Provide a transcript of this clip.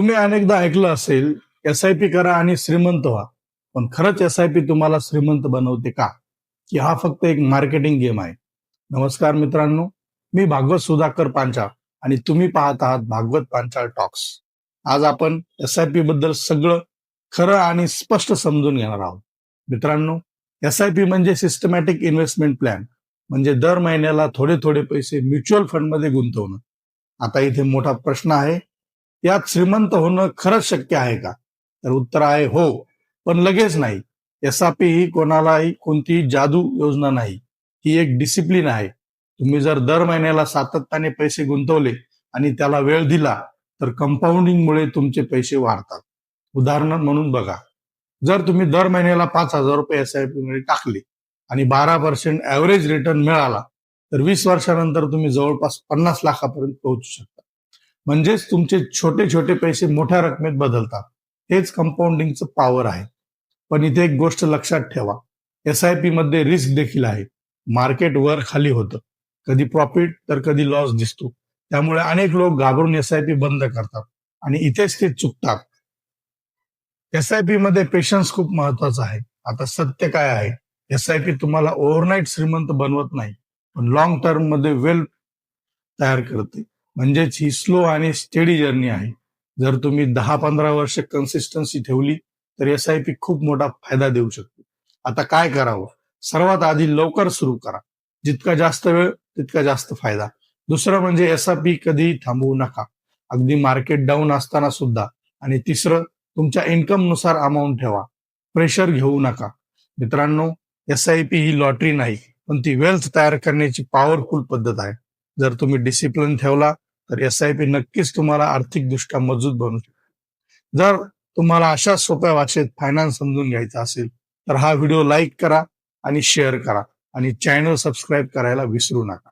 तुम्ही अनेकदा ऐकलं असेल, एस-आय-पी करा आणि श्रीमंत व्हा. पण खरंच एस-आय-पी तुम्हाला श्रीमंत बनवते का? की हा फक्त एक मार्केटिंग गेम आहे? नमस्कार मित्रांनो, मी भागवत सुधाकर पांचाळ आणि तुम्ही पाहत आहात भागवत पांचाळ टॉक्स. आज आपण एस-आय-पी बद्दल सगळं खरं आणि स्पष्ट समजून घेणार आहोत. मित्रांनो, एस-आय-पी म्हणजे सिस्टमॅटिक इन्व्हेस्टमेंट प्लॅन, म्हणजे दर महिन्याला थोडे थोडे पैसे म्युच्युअल फंडमध्ये गुंतवणं. आता इथे मोठा प्रश्न आहे, यात श्रीमंत होणं खरंच शक्य आहे का? तर उत्तर आहे हो, पण लगेच नाही. एस-आय-पी ही कोणालाही कोणतीही जादू योजना नाही, ही एक डिसिप्लिन आहे. तुम्ही जर दर महिन्याला सातत्याने पैसे गुंतवले आणि त्याला वेळ दिला तर कंपाऊंडिंगमुळे तुमचे पैसे वाढतात. उदाहरण म्हणून बघा, जर तुम्ही दर महिन्याला 5,000 रुपये एस-आय-पी मध्ये टाकले आणि 12% ऍव्हरेज रिटर्न मिळाला तर 20 वर्षानंतर तुम्ही जवळपास 50 लाखापर्यंत पोहोचू शकता. म्हणजेच तुमचे छोटे छोटे पैसे मोठ्या रकमेत बदलतात. हेच कंपाऊंडिंगचं पॉवर आहे. पण इथे एक गोष्ट लक्षात ठेवा, एस-आय-पी मध्ये रिस्क देखील आहे. मार्केट वर खाली होतं, कधी प्रॉफिट तर कधी लॉस दिसतो. त्यामुळे अनेक लोक घाबरून एस-आय-पी बंद करतात आणि इथेच ते चुकतात. एस-आय-पी मध्ये पेशन्स खूप महत्वाचा आहे. आता सत्य काय आहे, एस-आय-पी तुम्हाला ओव्हरनाईट श्रीमंत बनवत नाही, पण लॉंग टर्म मध्ये वेल्थ तयार करते. म्हणजेच ही स्लो आणि स्टेडी जर्नी आहे. जर तुम्ही 10-15 वर्ष कन्सिस्टन्सी ठेवली तर एस-आय-पी खूप मोठा फायदा देऊ शकते. आता काय करावं? सर्वात आधी लवकर सुरू करा. जितका जास्त वेळ तितका जास्त फायदा. दुसरं म्हणजे एस-आय-पी कधीही थांबवू नका, अगदी मार्केट डाऊन असताना सुद्धा. आणि तिसरं, तुमच्या इन्कम नुसार अमाऊंट ठेवा, प्रेशर घेऊ नका. मित्रांनो, एस-आय-पी ही लॉटरी नाही, पण ती वेल्थ तयार करण्याची पॉवरफुल पद्धत आहे. जर तुम्ही डिसिप्लिन ठेवला तर एस-आय-पी नक्कीच तुम्हाला आर्थिकदृष्ट्या मजबूत बनवू शकते. जर तुम्हाला अशा सोप्या भाषेत फायनान्स समजून घ्यायचा असेल तर हा व्हिडिओ लाईक करा आणि शेअर करा आणि चॅनल सबस्क्राईब करायला विसरू नका.